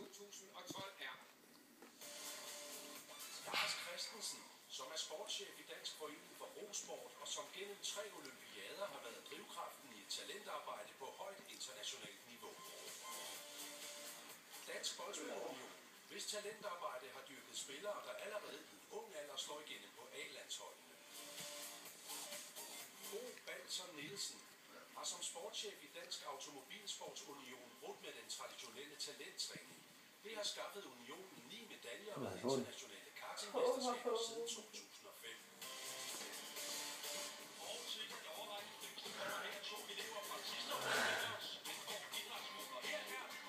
2012 er Lars Christensen, som er sportschef i Dansk Forening for Rosport, og som gennem 3 olympiader har været drivkraften i et talentarbejde på højt internationalt niveau. Dansk Boldspilunion, hvis talentarbejde har dyrket spillere, der allerede i ung alder slår igennem på A-landsholdene. Bo Balser Nielsen har som sportschef i Dansk Automobilsportsunion brudt med den traditionelle talenttræning. Det har skaffet unionen 9 medaljer ved internationale kartingmesterskaber siden 2005.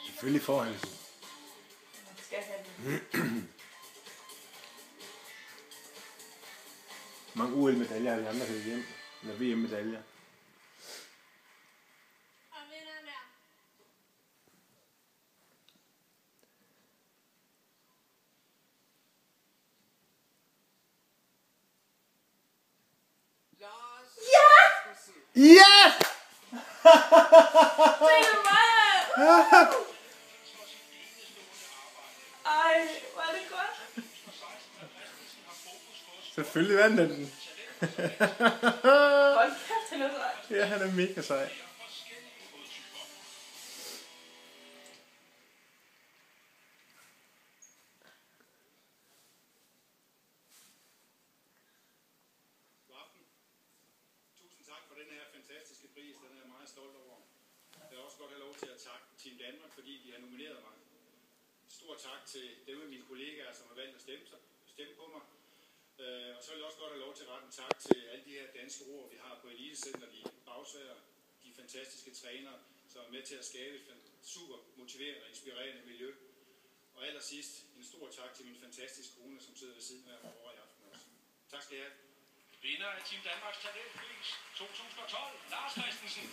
Selvfølgelig får han. Skal have det. Mange OL-medaljer har vi andre hævet hjem. Eller VM-medaljer. Ja! Det er mig! Ej, hvor er det godt. Selvfølgelig vandt han den. Hold kæft, han er sej. Ja, han er mega sej. Tusind tak for den her fantastiske pris, den er jeg meget stolt over. Jeg vil også godt have lov til at takke Team Danmark, fordi de har nomineret mig. Stor tak til dem af mine kollegaer, som har valgt at stemme på mig. Og så vil jeg også godt have lov til at rette en tak til alle de her danske roer, vi har på Elitecenter, de bagsværere, de fantastiske trænere, som er med til at skabe et super motiverende og inspirerende miljø. Og allersidst en stor tak til min fantastiske kone, som sidder ved siden af mig over i aften også. Tak skal I have. Vinder af Team Danmarks Talentpris 2012, Lars Christensen.